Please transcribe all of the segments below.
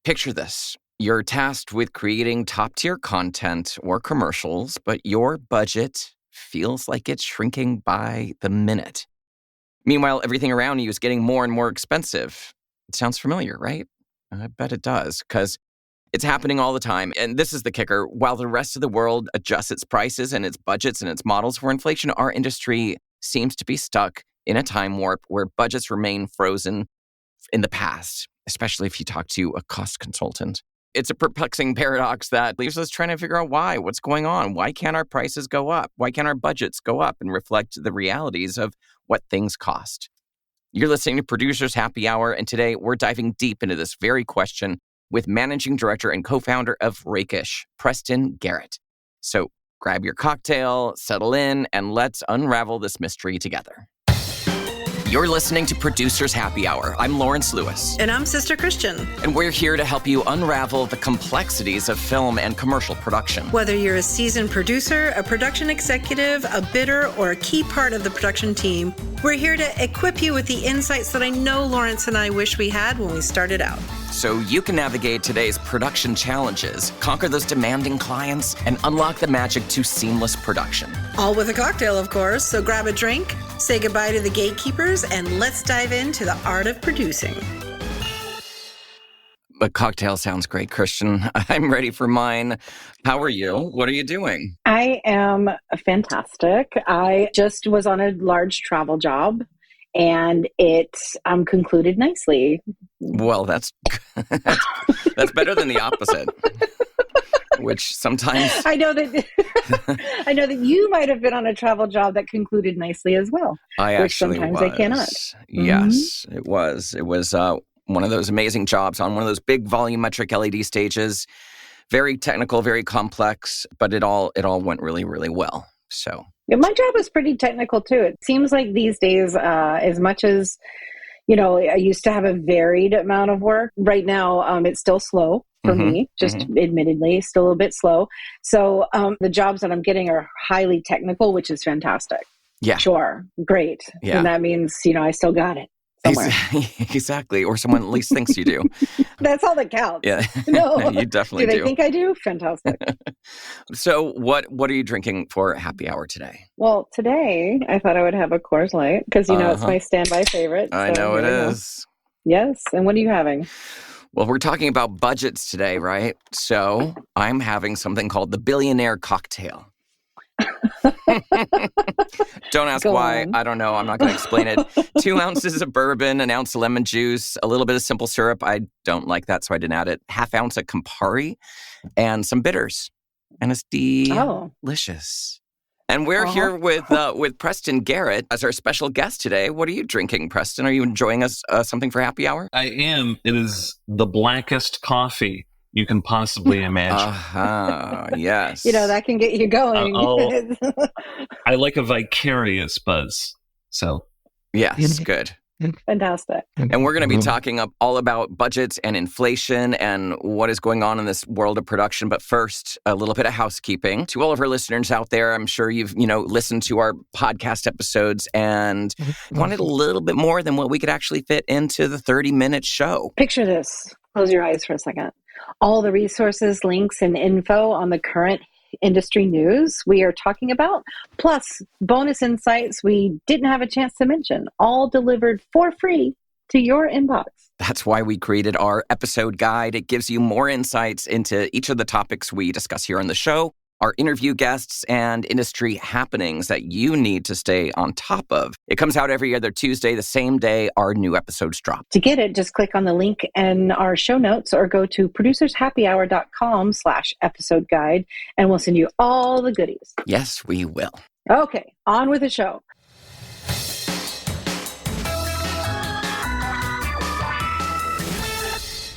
Picture this. You're tasked with creating top-tier content or commercials, but your budget feels like it's shrinking by the minute. Meanwhile, everything around you is getting more and more expensive. It sounds familiar, right? I bet it does, because it's happening all the time. And this is the kicker. While the rest of the world adjusts its prices and its budgets and its models for inflation, our industry seems to be stuck in a time warp where budgets remain frozen in the past, especially if you talk to a cost consultant. It's a perplexing paradox that leaves us trying to figure out why. What's going on? Why can't our prices go up? Why can't our budgets go up and reflect the realities of what things cost? You're listening to Producers Happy Hour, and today we're diving deep into this very question with Managing Director and co-founder of Rakish, Preston Garrett. So grab your cocktail, settle in, and let's unravel this mystery together. You're listening to Producers Happy Hour. I'm Lawrence Lewis. And I'm Sister Christian. And we're here to help you unravel the complexities of film and commercial production. Whether you're a seasoned producer, a production executive, a bidder, or a key part of the production team, we're here to equip you with the insights that I know Lawrence and I wish we had when we started out. So you can navigate today's production challenges, conquer those demanding clients, and unlock the magic to seamless production. All with a cocktail, of course, so grab a drink, say goodbye to the gatekeepers, and let's dive into the art of producing. A cocktail sounds great, Christian. I'm ready for mine. How are you? What are you doing? I am fantastic. I just was on a large travel job, and it concluded nicely. Well, that's better than the opposite. Which sometimes I know that you might have been on a travel job that concluded nicely as well. Which sometimes I cannot. Yes, it was. It was one of those amazing jobs on one of those big volumetric LED stages. Very technical, very complex, but it all went really, really well. So yeah, my job was pretty technical too. It seems like these days, as much as I used to have a varied amount of work. Right now, it's still slow for me, just admittedly, still a bit slow. So the jobs that I'm getting are highly technical, which is fantastic. Yeah. Sure. Great. Yeah. And that means, I still got it somewhere. Exactly. Or someone at least thinks you do. That's all that counts. Yeah. No, you definitely do. Do they think I do? Fantastic. So what are you drinking for happy hour today? Well, today I thought I would have a Coors Light because, it's my standby favorite. I know it is. Yes. And what are you having? Well, we're talking about budgets today, right? So I'm having something called the billionaire cocktail. Don't ask why. I don't know. I'm not going to explain it. 2 ounces of bourbon, an ounce of lemon juice, a little bit of simple syrup. I don't like that, so I didn't add it. Half ounce of Campari and some bitters. And it's delicious. And we're here with Preston Garrett as our special guest today. What are you drinking, Preston? Are you enjoying something for happy hour? I am. It is the blackest coffee you can possibly imagine. Yes. That can get you going. I like a vicarious buzz. So, yes, good. Fantastic. And we're going to be talking all about budgets and inflation and what is going on in this world of production. But first, a little bit of housekeeping. To all of our listeners out there, I'm sure you've, listened to our podcast episodes and wanted a little bit more than what we could actually fit into the 30-minute show. Picture this. Close your eyes for a second. All the resources, links, and info on the current industry news we are talking about, plus bonus insights we didn't have a chance to mention, all delivered for free to your inbox. That's why we created our episode guide. It gives you more insights into each of the topics we discuss here on the show, our interview guests, and industry happenings that you need to stay on top of. It comes out every other Tuesday, the same day our new episodes drop. To get it, just click on the link in our show notes or go to producershappyhour.com/episode guide, and we'll send you all the goodies. Yes, we will. Okay, on with the show.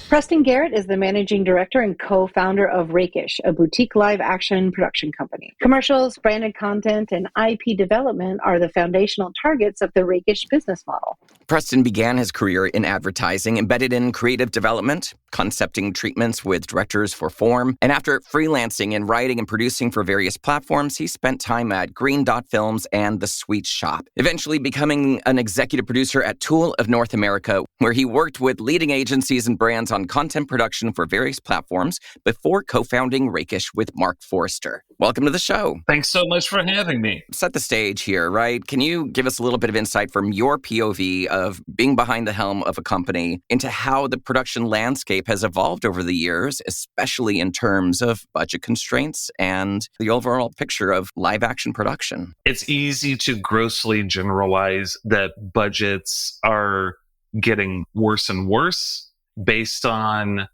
Preston Garrett is the managing director and co-founder of Rakish, a boutique live-action production company. Commercials, branded content, and IP development are the foundational targets of the Rakish business model. Preston began his career in advertising, embedded in creative development, concepting treatments with directors for form, and after freelancing and writing and producing for various platforms, he spent time at Green Dot Films and The Sweet Shop, eventually becoming an executive producer at Tool of North America, where he worked with leading agencies and brands on on content production for various platforms before co-founding Rakish with Mark Forrester. Welcome to the show. Thanks so much for having me. Set the stage here, right? Can you give us a little bit of insight from your POV of being behind the helm of a company into how the production landscape has evolved over the years, especially in terms of budget constraints and the overall picture of live action production? It's easy to grossly generalize that budgets are getting worse and worse based on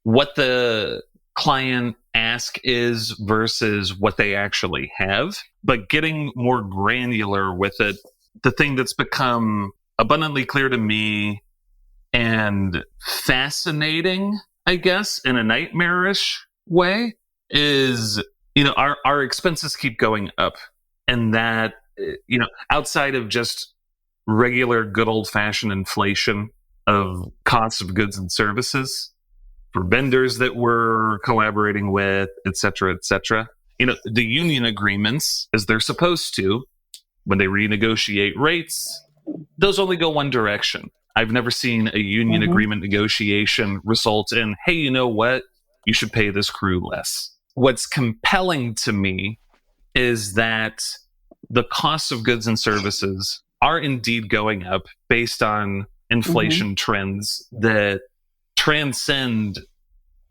what the client ask is versus what they actually have. But getting more granular with it, the thing that's become abundantly clear to me and fascinating, I guess, in a nightmarish way is, our expenses keep going up. And that, outside of just regular good old-fashioned inflation of costs of goods and services for vendors that we're collaborating with, et cetera, the union agreements, as they're supposed to, when they renegotiate rates, those only go one direction. I've never seen a union agreement negotiation result in, hey, you know what? You should pay this crew less. What's compelling to me is that the costs of goods and services are indeed going up based on inflation trends that transcend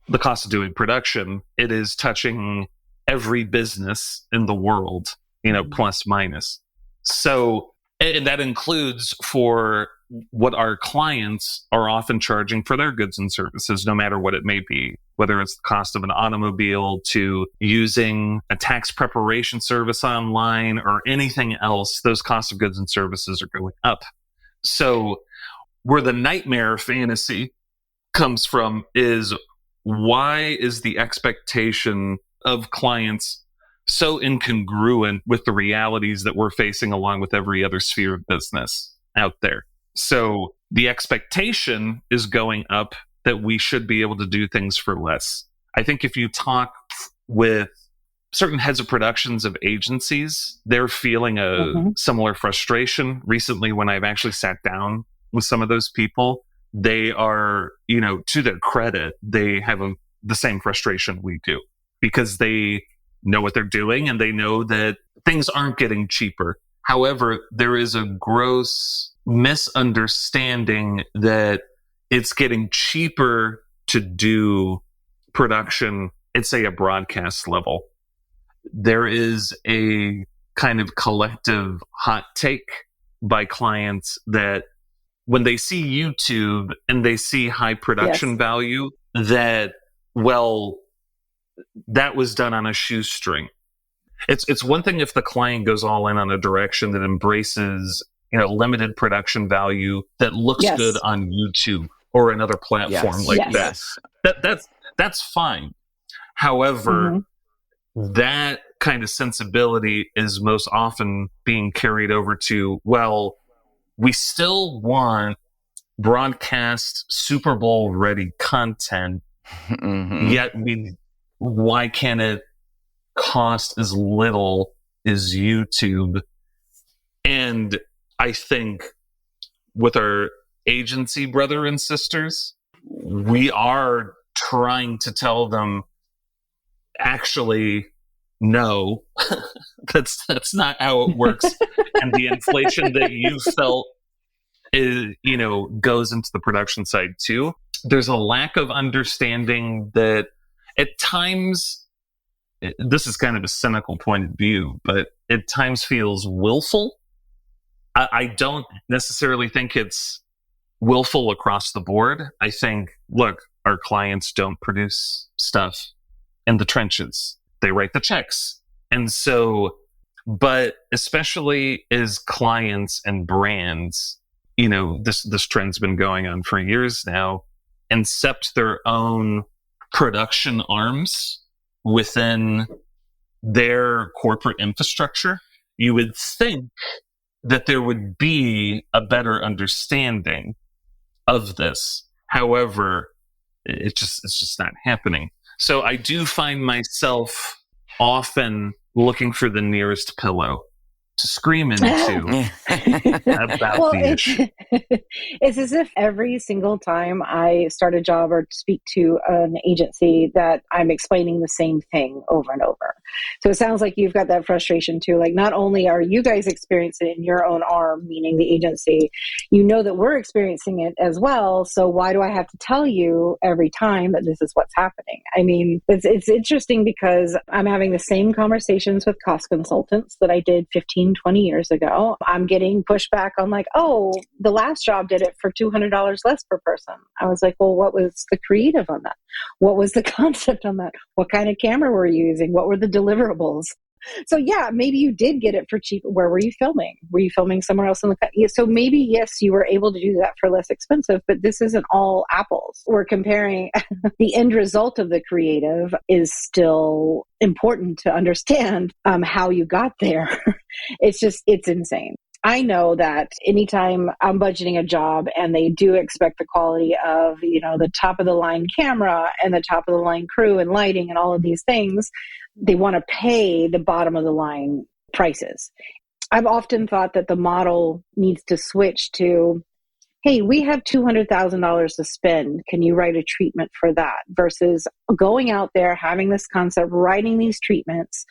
the cost of doing production. It is touching every business in the world, plus minus. So, and that includes for what our clients are often charging for their goods and services, no matter what it may be, whether it's the cost of an automobile to using a tax preparation service online or anything else. Those costs of goods and services are going up. So where the nightmare fantasy comes from is, why is the expectation of clients so incongruent with the realities that we're facing along with every other sphere of business out there? So the expectation is going up that we should be able to do things for less. I think if you talk with certain heads of productions of agencies, they're feeling a similar frustration. Recently, when I've actually sat down with some of those people, they are, to their credit, they have the same frustration we do, because they know what they're doing and they know that things aren't getting cheaper. However, there is a gross misunderstanding that it's getting cheaper to do production at, say, a broadcast level. There is a kind of collective hot take by clients that when they see YouTube and they see high production value, that, well, that was done on a shoestring. It's one thing if the client goes all in on a direction that embraces, limited production value that looks good on YouTube or another platform that. That's fine. However, that kind of sensibility is most often being carried over to, well, we still want broadcast Super Bowl ready content, yet why can't it cost as little as YouTube? And I think with our agency brother and sisters, we are trying to tell them, actually, no, that's not how it works. And the inflation that you felt is, goes into the production side too. There's a lack of understanding that at times, this is kind of a cynical point of view, but at times feels willful. I don't necessarily think it's willful across the board. I think, look, our clients don't produce stuff in the trenches. They write the checks. And so, but especially as clients and brands, this trend's been going on for years now, incept their own production arms within their corporate infrastructure, you would think that there would be a better understanding of this. However, it's just not happening. So I do find myself often looking for the nearest pillow scream into about Well, the issue. it's as if every single time I start a job or speak to an agency that I'm explaining the same thing over and over. So it sounds like you've got that frustration too. Like, not only are you guys experiencing it in your own arm, meaning the agency, you know that we're experiencing it as well. So why do I have to tell you every time that this is what's happening? I mean, it's interesting because I'm having the same conversations with cost consultants that I did 15, 20 years ago. I'm getting pushback on like, oh, the last job did it for $200 less per person. I was like, well, what was the creative on that? What was the concept on that? What kind of camera were you using? What were the deliverables? So yeah, maybe you did get it for cheap. Where were you filming? Were you filming somewhere else in the country? So maybe, yes, you were able to do that for less expensive, but this isn't all apples. We're comparing the end result of the creative is still important to understand how you got there. It's insane. I know that anytime I'm budgeting a job and they do expect the quality of, the top of the line camera and the top of the line crew and lighting and all of these things, they want to pay the bottom of the line prices. I've often thought that the model needs to switch to, hey, we have $200,000 to spend. Can you write a treatment for that? Versus going out there, having this concept, writing these treatments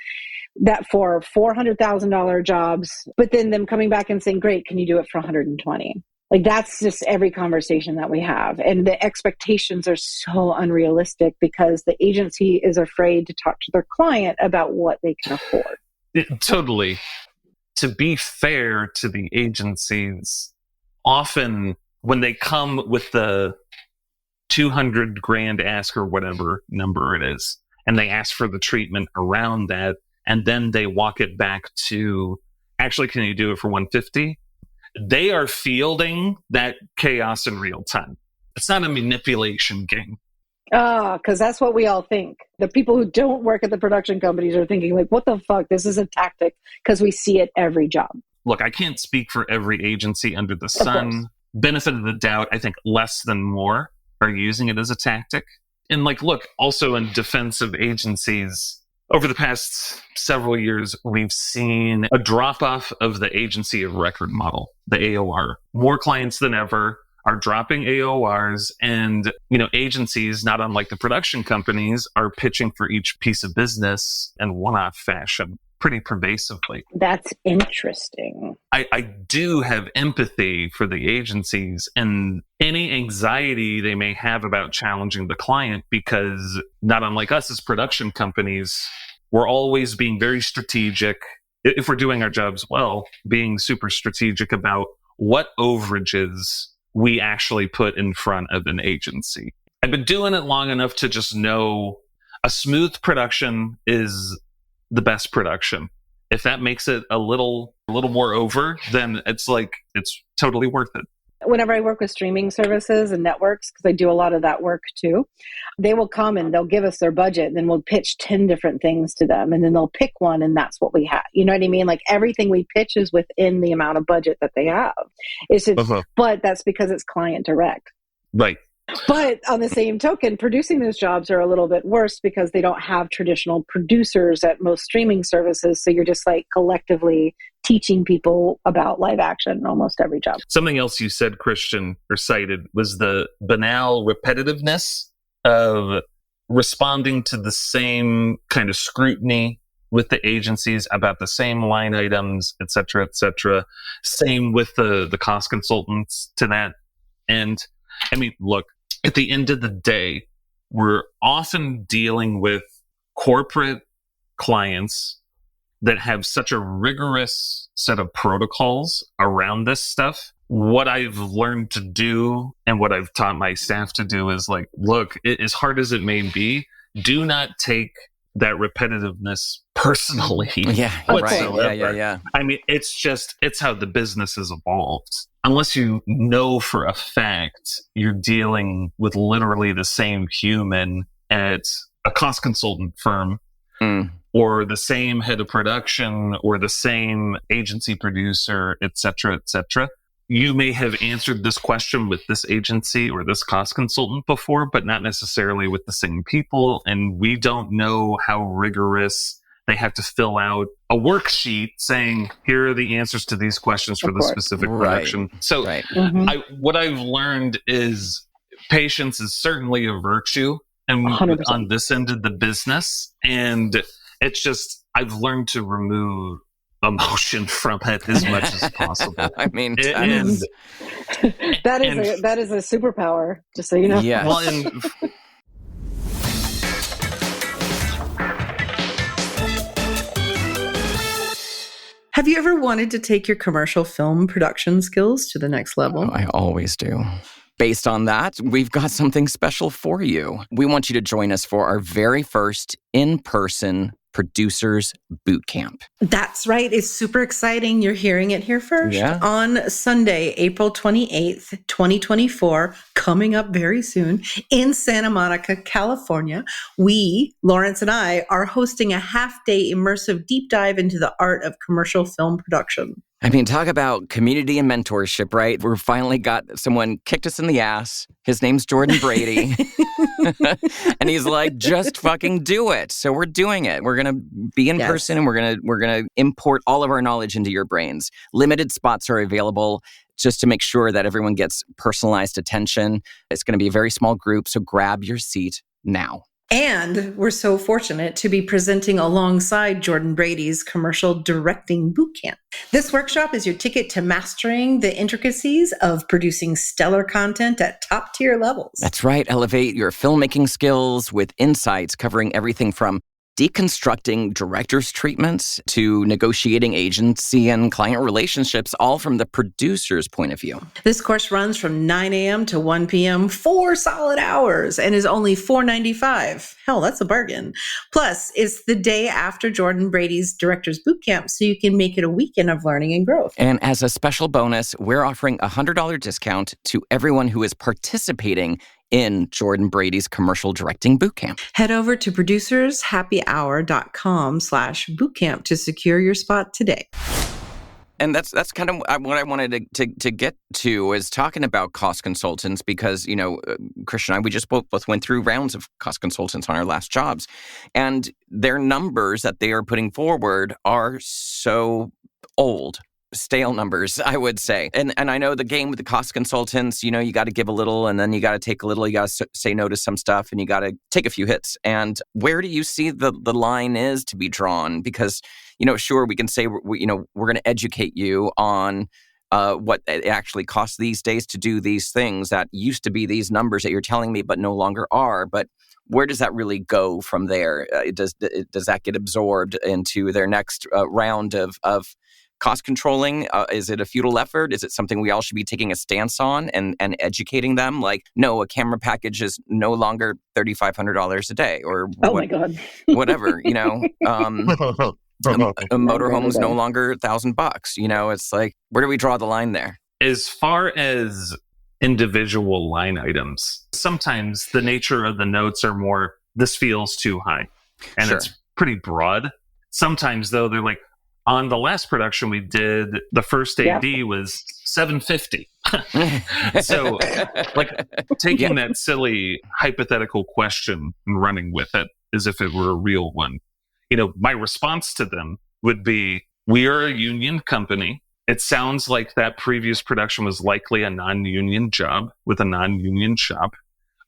that for $400,000 jobs, but then them coming back and saying, great, can you do it for 120? Like, that's just every conversation that we have. And the expectations are so unrealistic because the agency is afraid to talk to their client about what they can afford. Totally. To be fair to the agencies, often when they come with the 200 grand ask or whatever number it is, and they ask for the treatment around that, and then they walk it back to, actually, can you do it for 150? They are fielding that chaos in real time. It's not a manipulation game. Because that's what we all think. The people who don't work at the production companies are thinking like, what the fuck? This is a tactic, because we see it every job. Look, I can't speak for every agency under the sun. Benefit of the doubt, I think less than more are using it as a tactic. And look, also in defense of agencies, over the past several years, we've seen a drop-off of the agency of record model, the AOR. More clients than ever are dropping AORs, and agencies, not unlike the production companies, are pitching for each piece of business in one-off fashion pretty pervasively. That's interesting. I do have empathy for the agencies and any anxiety they may have about challenging the client, because not unlike us as production companies, we're always being very strategic. If we're doing our jobs well, being super strategic about what overages we actually put in front of an agency. I've been doing it long enough to just know a smooth production is the best production. If that makes it a little more over, then it's totally worth it. Whenever I work with streaming services and networks, because I do a lot of that work too, they will come and they'll give us their budget, and then we'll pitch 10 different things to them, and then they'll pick one, and that's what we have. You know what I mean? Like, everything we pitch is within the amount of budget that they have. It's just, but that's because it's client direct. Right. But on the same token, producing those jobs are a little bit worse because they don't have traditional producers at most streaming services. So you're just collectively teaching people about live action in almost every job. Something else you said, Christian, or cited, was the banal repetitiveness of responding to the same kind of scrutiny with the agencies about the same line items, et cetera, et cetera. Same with the cost consultants to that. And I mean, look, at the end of the day, we're often dealing with corporate clients that have such a rigorous set of protocols around this stuff. What I've learned to do and what I've taught my staff to do is look, as hard as it may be, do not take that repetitiveness personally. Yeah, whatsoever. right. Yeah. I mean, it's how the business has evolved. Unless you know for a fact you're dealing with literally the same human at a cost consultant firm, or the same head of production, or the same agency producer, et cetera, you may have answered this question with this agency or this cost consultant before, but not necessarily with the same people. And we don't know how rigorous they have to fill out a worksheet saying, here are the answers to these questions for the specific production. So what I've learned is patience is certainly a virtue, and 100%. on this end of the business. And it's just, I've learned to remove emotion from it as much as possible. I mean, that is a superpower, just so you know. Yes. Well, and Have you ever wanted to take your commercial film production skills to the next level? I always do. Based on that, we've got something special for you. We want you to join us for our very first in-person Producers Bootcamp. That's right. It's super exciting. You're hearing it here first. Yeah. On Sunday, April 28th, 2024, coming up very soon in Santa Monica, California, we, Lawrence and I, are hosting a half-day immersive deep dive into the art of commercial film production. I mean, talk about community and mentorship, right? We've finally got someone kicked us in the ass. His name's Jordan Brady. And he's like, just fucking do it. So we're doing it. We're going to be in person, and we're going to import all of our knowledge into your brains. Limited spots are available just to make sure that everyone gets personalized attention. It's going to be a very small group, so grab your seat now. And we're so fortunate to be presenting alongside Jordan Brady's Commercial Directing Bootcamp. This workshop is your ticket to mastering the intricacies of producing stellar content at top-tier levels. That's right. Elevate your filmmaking skills with insights covering everything from deconstructing director's treatments to negotiating agency and client relationships, all from the producer's point of view. This course runs from 9 a.m. to 1 p.m., 4 solid hours, and is only $4.95. Hell, that's a bargain. Plus, it's the day after Jordan Brady's Director's Bootcamp, so you can make it a weekend of learning and growth. And as a special bonus, we're offering a $100 discount to everyone who is participating in Jordan Brady's Commercial Directing Bootcamp. Head over to producershappyhour.com/bootcamp to secure your spot today. And that's kind of what I wanted to get to, is talking about cost consultants, because, you know, Christian and I, we just both went through rounds of cost consultants on our last jobs, and their numbers that they are putting forward are so old. Stale numbers, I would say. And I know the game with the cost consultants, you know, you got to give a little, and then you got to take a little, you got to say no to some stuff, and you got to take a few hits. And where do you see the line is to be drawn? Because, you know, sure, we can say, we're going to educate you on what it actually costs these days to do these things that used to be these numbers that you're telling me, but no longer are. But where does that really go from there? Does that get absorbed into their next round of cost controlling? Is it a futile effort? Is it something we all should be taking a stance on and educating them? Like, no, a camera package is no longer $3,500 a day, or my God, whatever. You know, a motorhome is no longer $1,000. You know, it's like, where do we draw the line there? As far as individual line items, sometimes the nature of the notes are more, this feels too high, and it's pretty broad. Sometimes, though, they're like, on the last production we did, the first AD was $750. So, like, taking that silly hypothetical question and running with it as if it were a real one. You know, my response to them would be, we are a union company. It sounds like that previous production was likely a non-union job with a non-union shop.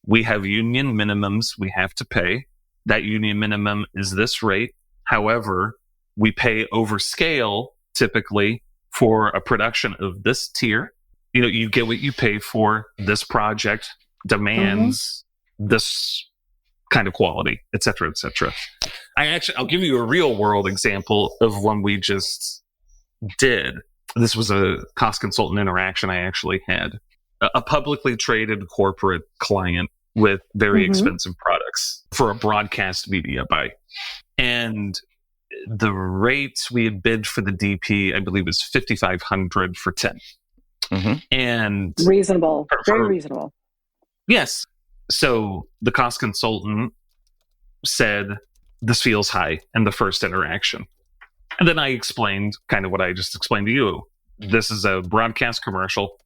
We have union minimums we have to pay. That union minimum is this rate. However, we pay over scale typically for a production of this tier. You know, you get what you pay for. This project demands this kind of quality, et cetera, et cetera. I'll give you a real world example of one we just did. This was a cost consultant interaction I actually had. A publicly traded corporate client with very expensive products for a broadcast media buy. And the rates we had bid for the DP, I believe, was $5,500 for 10. And reasonable, very reasonable. Yes. So the cost consultant said, this feels high in the first interaction. And then I explained kind of what I just explained to you. This is a broadcast commercial,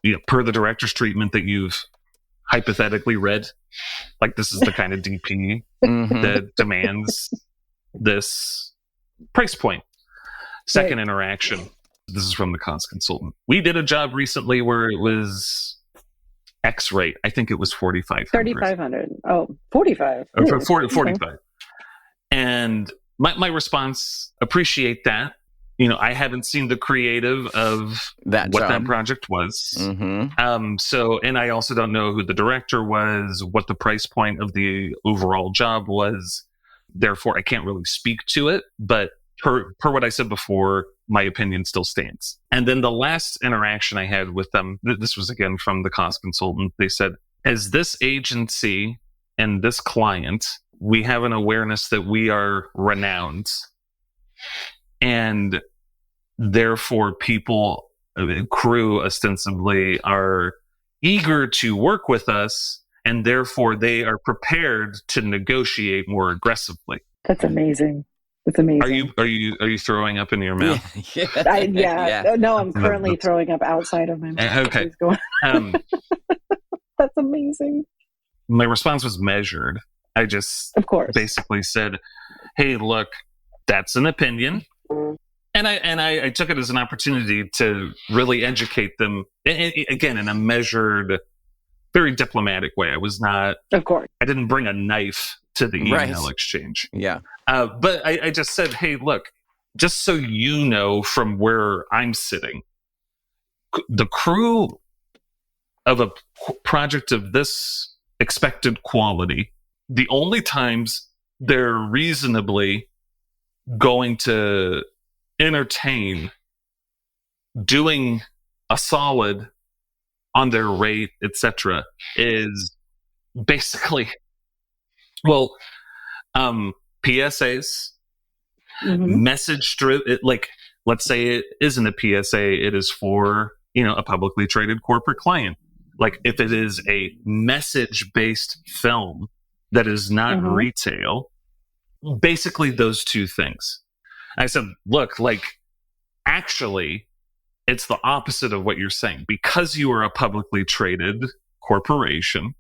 you know, per the director's treatment that you've hypothetically read. Like, this is the kind of DP that demands this price point. Second interaction. This is from the cost consultant. We did a job recently where it was X rate. I think it was 4,500. 3,500. Oh, 45. Or 45. And my response, appreciate that. You know, I haven't seen the creative of that what job. that project was. Mm-hmm. So, and I also don't know who the director was, what the price point of the overall job was. Therefore, I can't really speak to it. But per what I said before, my opinion still stands. And then the last interaction I had with them, this was again from the cost consultant. They said, as this agency and this client, we have an awareness that we are renowned. And therefore, people, crew ostensibly, are eager to work with us, and therefore they are prepared to negotiate more aggressively. That's amazing. That's amazing. Are you throwing up in your mouth? Yeah. No, I'm currently throwing up outside of my mouth. Okay. That's amazing. My response was measured. I just of course basically said, "Hey, look, that's an opinion." And I took it as an opportunity to really educate them, again, in a measured, very diplomatic way. I was not, of course, I didn't bring a knife to the email exchange. Yeah. But I just said, hey, look, just so you know from where I'm sitting, the crew of a project of this expected quality, the only times they're reasonably going to entertain doing a solid on their rate, etc., is basically, well, PSAs, message driven. Like, let's say it isn't a PSA, it is for, a publicly traded corporate client. Like, if it is a message based film that is not retail, basically those two things. I said, look, like, actually, it's the opposite of what you're saying. Because you are a publicly traded corporation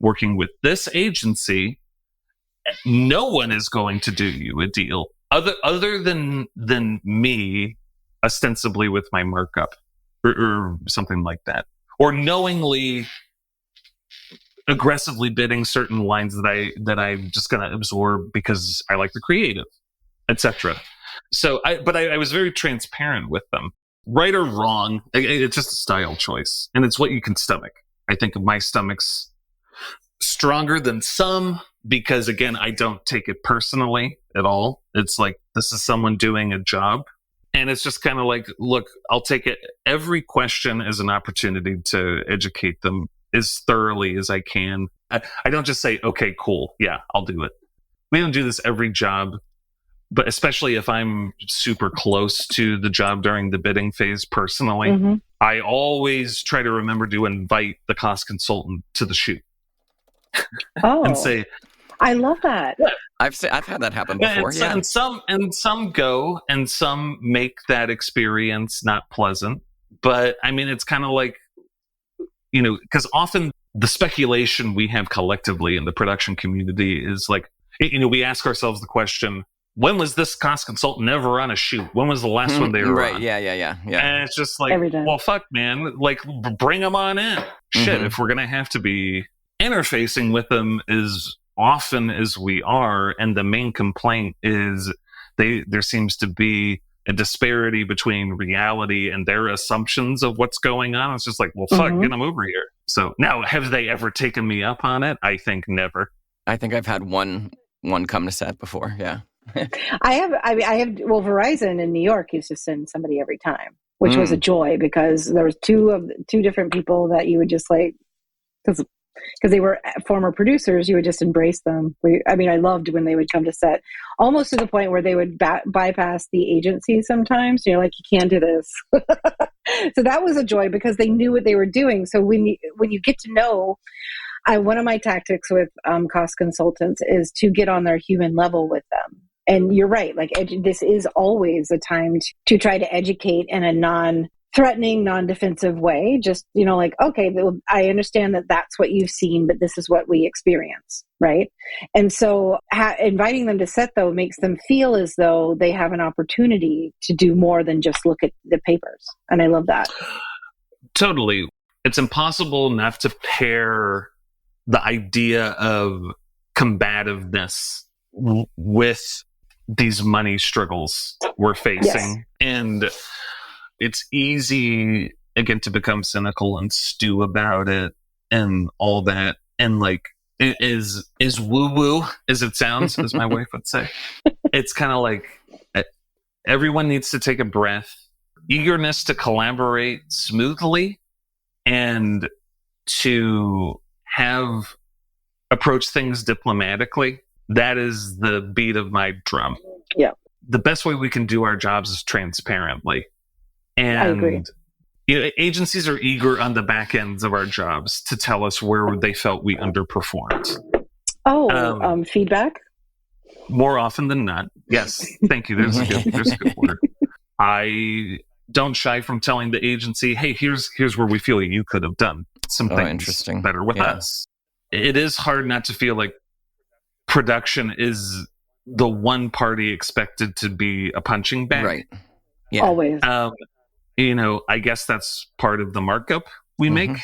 working with this agency, no one is going to do you a deal other than me, ostensibly with my markup or something like that, or knowingly aggressively bidding certain lines that I'm just going to absorb because I like the creative, etc. So I was very transparent with them. Right or wrong, it's just a style choice, and it's what you can stomach. I think my stomach's stronger than some because, again, I don't take it personally at all. It's like, this is someone doing a job, and it's just kind of like, look, I'll take it. Every question is an opportunity to educate them as thoroughly as I can. I don't just say, okay, cool, yeah, I'll do it. We don't do this every job. But especially if I'm super close to the job during the bidding phase personally, I always try to remember to invite the cost consultant to the shoot. And say, I love that. Yeah. I've had that happen before. And some go, and some make that experience not pleasant. But I mean, it's kind of like, because often the speculation we have collectively in the production community is like, we ask ourselves the question, when was this cost consultant ever on a shoot? When was the last one they were on? Yeah. And it's just like, well, fuck, man. Like, bring them on in. Shit, if we're going to have to be interfacing with them as often as we are, and the main complaint is there seems to be a disparity between reality and their assumptions of what's going on. It's just like, well, fuck, get them over here. So now, have they ever taken me up on it? I think never. I think I've had one come to set before, yeah. I have, Verizon in New York used to send somebody every time, which was a joy because there was two different people that you would just like, because they were former producers, you would just embrace them. I loved when they would come to set, almost to the point where they would bypass the agency sometimes. Like, you can't do this. So that was a joy because they knew what they were doing. So when you get to know, one of my tactics with cost consultants is to get on their human level with them. And you're right, like this is always a time to try to educate in a threatening, non-defensive way. Just, like, okay, I understand that that's what you've seen, but this is what we experience, right? And so inviting them to set, though, makes them feel as though they have an opportunity to do more than just look at the papers. And I love that. Totally. It's impossible not to pair the idea of combativeness with these money struggles we're facing. Yes. And it's easy, again, to become cynical and stew about it and all that. And like, it is woo-woo as it sounds, as my wife would say. It's kind of like everyone needs to take a breath, eagerness to collaborate smoothly and to approach things diplomatically. That is the beat of my drum. Yeah. The best way we can do our jobs is transparently. And I agree. Agencies are eager on the back ends of our jobs to tell us where they felt we underperformed. Feedback? More often than not. Yes. Thank you. There's a good word. I don't shy from telling the agency, hey, here's where we feel you could have done some things better with us. It is hard not to feel like production is the one party expected to be a punching bag. Right. Yeah. Always. I guess that's part of the markup we make.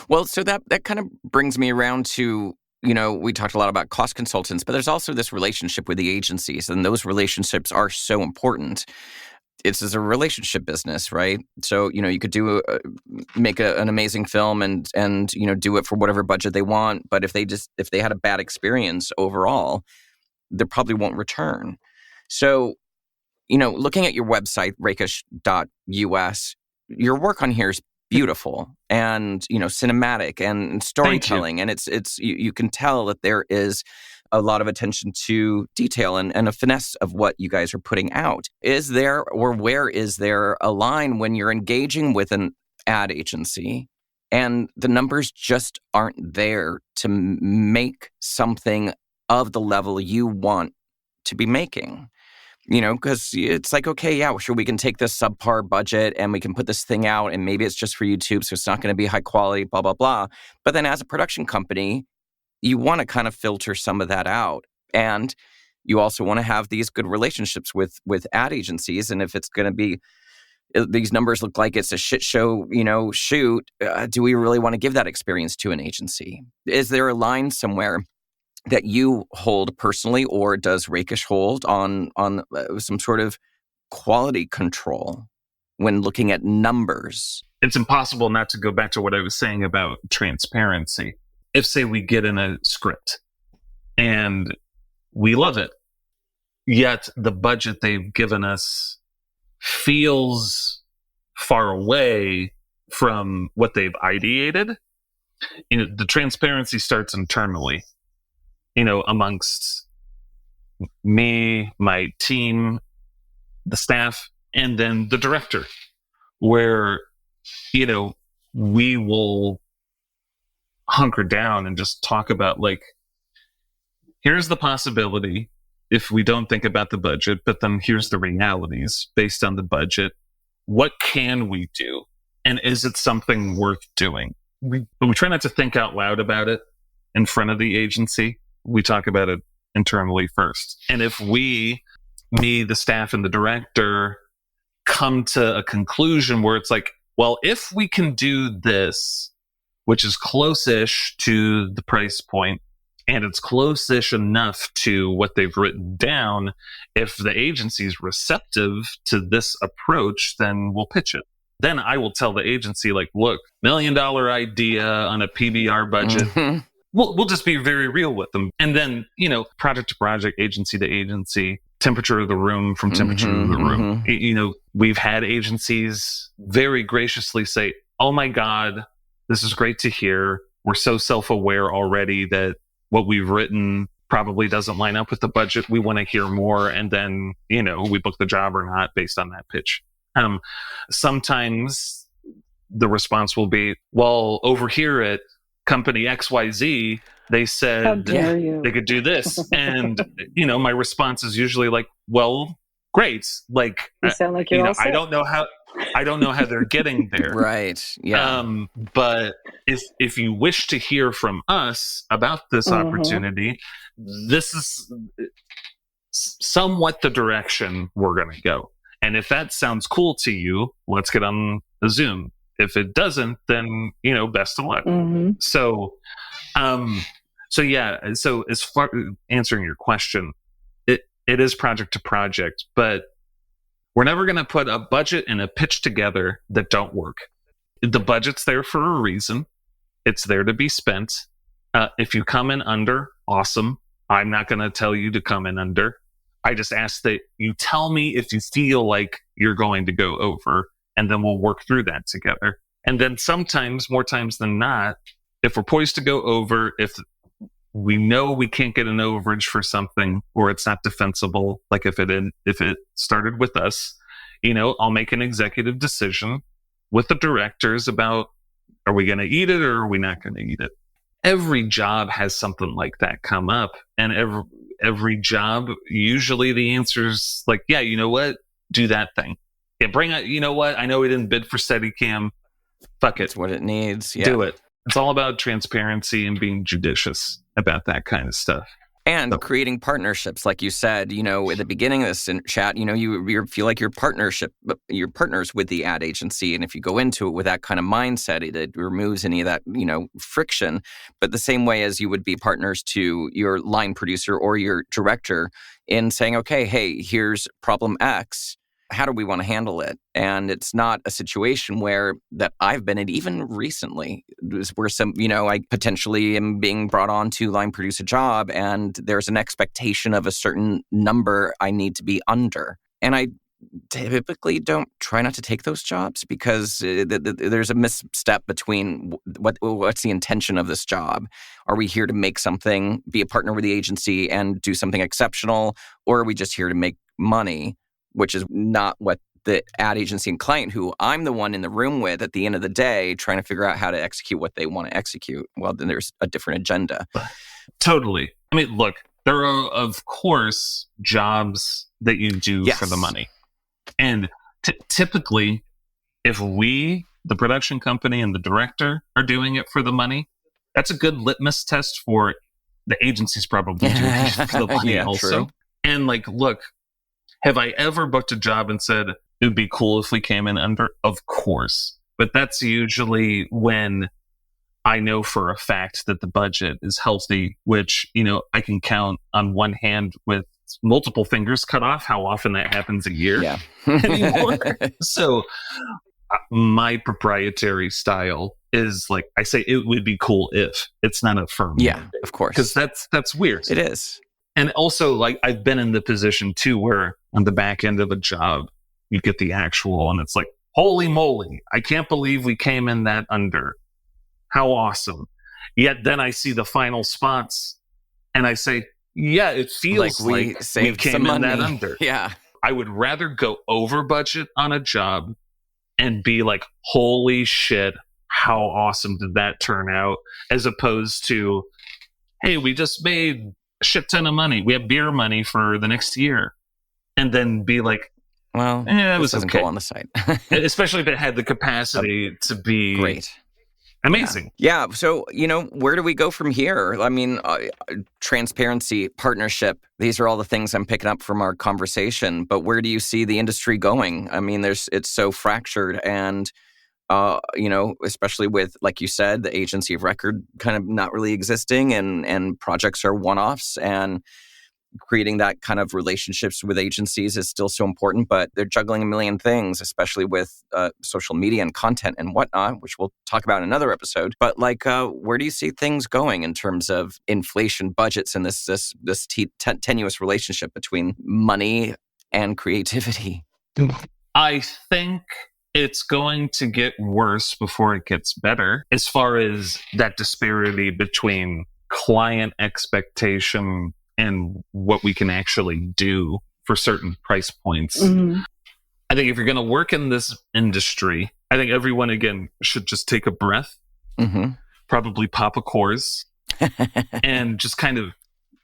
Well, so that kind of brings me around to, we talked a lot about cost consultants, but there's also this relationship with the agencies, and those relationships are so important. It's a relationship business, right? So, you could make an amazing film and do it for whatever budget they want, but if they had a bad experience overall, they probably won't return. So, looking at your website, rakish.us, your work on here is beautiful and, cinematic and storytelling. And it's you can tell that there is a lot of attention to detail and a finesse of what you guys are putting out. Is there, or where is there a line when you're engaging with an ad agency and the numbers just aren't there to make something of the level you want to be making? Because it's like, okay, yeah, sure, we can take this subpar budget and we can put this thing out and maybe it's just for YouTube, so it's not going to be high quality, blah, blah, blah. But then as a production company, you want to kind of filter some of that out. And you also want to have these good relationships with ad agencies. And if it's going to be, these numbers look like it's a shit show, shoot, do we really want to give that experience to an agency? Is there a line somewhere that you hold personally, or does Rakish hold on some sort of quality control when looking at numbers? It's impossible not to go back to what I was saying about transparency. If, say, we get in a script and we love it, yet the budget they've given us feels far away from what they've ideated, the transparency starts internally, amongst me, my team, the staff, and then the director, where, we will hunker down and just talk about, like, here's the possibility if we don't think about the budget, but then here's the realities based on the budget. What can we do? And is it something worth doing? But we try not to think out loud about it in front of the agency. We talk about it internally first. And if me, the staff, and the director come to a conclusion where it's like, well, if we can do this, which is close-ish to the price point, and it's close-ish enough to what they've written down, if the agency's receptive to this approach, then we'll pitch it. Then I will tell the agency, like, look, $1 million idea on a PBR budget. Mm-hmm. We'll just be very real with them. And then, project to project, agency to agency, temperature of the room from temperature of the room. Mm-hmm. We've had agencies very graciously say, oh my God, this is great to hear. We're so self-aware already that what we've written probably doesn't line up with the budget. We want to hear more. And then, we book the job or not based on that pitch. Sometimes the response will be, well, over here at company XYZ, they said they could do this. And, my response is usually like, well, great. Like, you sound like you're all set. I don't know how, I don't know how they're getting there. Right. Yeah. But if you wish to hear from us about this opportunity, this is somewhat the direction we're going to go. And if that sounds cool to you, let's get on the Zoom. If it doesn't, then, best of luck. So as far answering your question, it is project to project, but we're never going to put a budget and a pitch together that don't work. The budget's there for a reason. It's there to be spent. If you come in under, awesome. I'm not going to tell you to come in under. I just ask that you tell me if you feel like you're going to go over, and then we'll work through that together. And then sometimes, more times than not, if we're poised to go over, if we know we can't get an overage for something, or it's not defensible, like if it started with us, I'll make an executive decision with the directors about, are we going to eat it or are we not going to eat it? Every job has something like that come up, and every job, usually the answer is like, yeah, you know what? Do that thing. Yeah, bring it. You know what? I know we didn't bid for Steadicam. Fuck it. It's what it needs. Yeah. Do it. It's all about transparency and being judicious about that kind of stuff. And creating partnerships, like you said, at the beginning of this chat, you feel like you're partners with the ad agency. And if you go into it with that kind of mindset, it removes any of that, friction. But the same way as you would be partners to your line producer or your director in saying, okay, hey, here's problem X. How do we want to handle it? And it's not a situation where that I've been in, even recently, where I potentially am being brought on to line produce a job, and there's an expectation of a certain number I need to be under. And I typically don't try not to take those jobs because there's a misstep between what's the intention of this job. Are we here to make something, be a partner with the agency and do something exceptional, or are we just here to make money? Which is not what the ad agency and client, who I'm the one in the room with at the end of the day, trying to figure out how to execute what they want to execute. Well, then there's a different agenda. Totally. I mean, look, there are, of course, jobs that you do for the money. And typically, if we, the production company and the director, are doing it for the money, that's a good litmus test for the agency's probably doing it for the money also. True. And look, have I ever booked a job and said, it would be cool if we came in under? Of course. But that's usually when I know for a fact that the budget is healthy, which, I can count on one hand with multiple fingers cut off how often that happens a year anymore. So my proprietary style is I say it would be cool if. It's not a firm mandate, of course. Because that's weird. It is. And also, I've been in the position, too, where on the back end of a job, you get the actual, and it's like, holy moly, I can't believe we came in that under. How awesome. Yet then I see the final spots, and I say, yeah, it feels like we came in that under. Yeah. I would rather go over budget on a job and be like, holy shit, how awesome did that turn out? As opposed to, hey, we just made a shit ton of money. We have beer money for the next year. And then be like, well, it was doesn't okay. go on the site. Especially if it had the capacity to be great. Amazing. Yeah. So, where do we go from here? I mean, transparency, partnership, these are all the things I'm picking up from our conversation. But where do you see the industry going? I mean, it's so fractured and, especially with, like you said, the agency of record kind of not really existing and projects are one-offs, and creating that kind of relationships with agencies is still so important, but they're juggling a million things, especially with social media and content and whatnot, which we'll talk about in another episode. But where do you see things going in terms of inflation, budgets, and this tenuous relationship between money and creativity? I think it's going to get worse before it gets better, as far as that disparity between client expectation and what we can actually do for certain price points. Mm-hmm. I think if you're going to work in this industry, I think everyone, again, should just take a breath, probably pop a Coors, and just kind of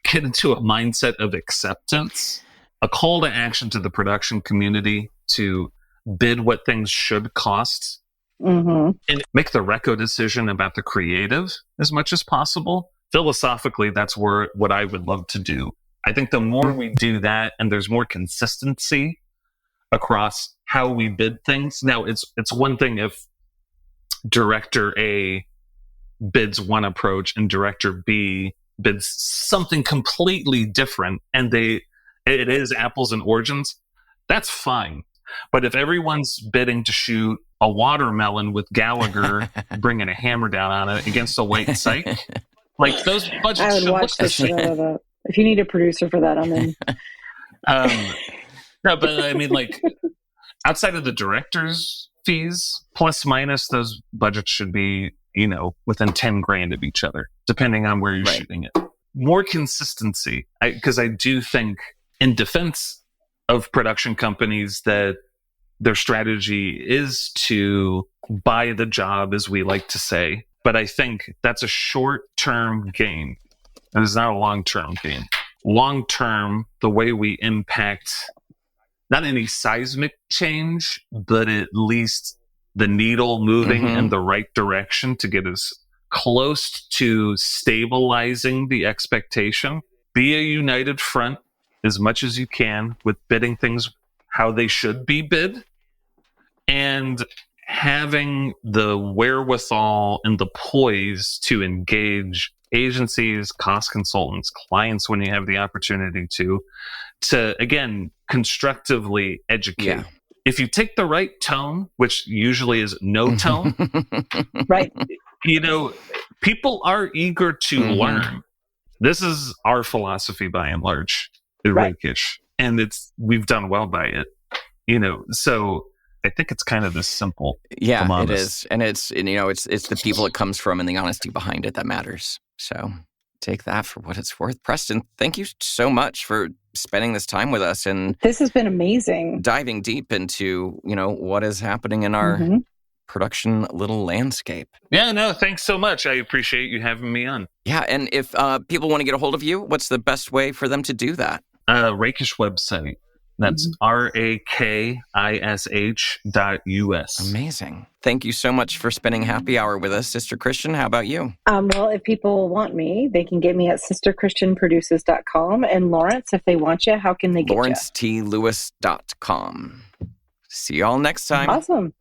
get into a mindset of acceptance, a call to action to the production community to bid what things should cost, and make the reco decision about the creative as much as possible. Philosophically, that's what I would love to do. I think the more we do that and there's more consistency across how we bid things. Now, it's one thing if director A bids one approach and director B bids something completely different, and it is apples and oranges, that's fine. But if everyone's bidding to shoot a watermelon with Gallagher bringing a hammer down on it against a white psych, like those budgets I would should watch look the the shit same. out of that. If you need a producer for that, I'm in. No, but I mean, like, outside of the director's fees, plus minus, those budgets should be, within 10 grand of each other, depending on where you're shooting it. More consistency, because I do think, in defense of production companies, that their strategy is to buy the job, as we like to say. But I think that's a short-term gain. It is not a long-term gain. Long-term, the way we impact not any seismic change, but at least the needle moving in the right direction to get us close to stabilizing the expectation. Be a united front as much as you can with bidding things how they should be bid, and having the wherewithal and the poise to engage agencies, cost consultants, clients when you have the opportunity to again, constructively educate. Yeah. If you take the right tone, which usually is no tone, Right. People are eager to learn. This is our philosophy by and large at Rakish, and we've done well by it. So I think it's kind of this simple. Yeah, it is. And it's the people it comes from and the honesty behind it that matters. So take that for what it's worth. Preston, thank you so much for spending this time with us. And this has been amazing. Diving deep into, what is happening in our production little landscape. Yeah, no, thanks so much. I appreciate you having me on. Yeah, and if people want to get a hold of you, what's the best way for them to do that? Rakish website. That's rakish.us. Amazing. Thank you so much for spending happy hour with us, Sister Christian. How about you? Well, if people want me, they can get me at sisterchristianproduces.com. And Lawrence, if they want you, how can they get you? LawrenceTLewis.com. See y'all next time. Awesome.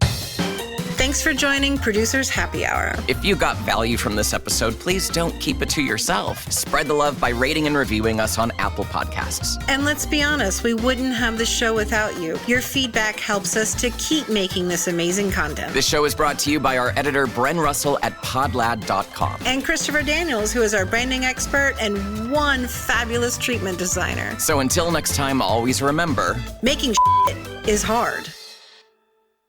Thanks for joining Producers Happy Hour. If you got value from this episode, please don't keep it to yourself. Spread the love by rating and reviewing us on Apple Podcasts. And let's be honest, we wouldn't have the show without you. Your feedback helps us to keep making this amazing content. This show is brought to you by our editor, Bren Russell at podlad.com. And Christopher Daniels, who is our branding expert and one fabulous treatment designer. So until next time, always remember, making is hard.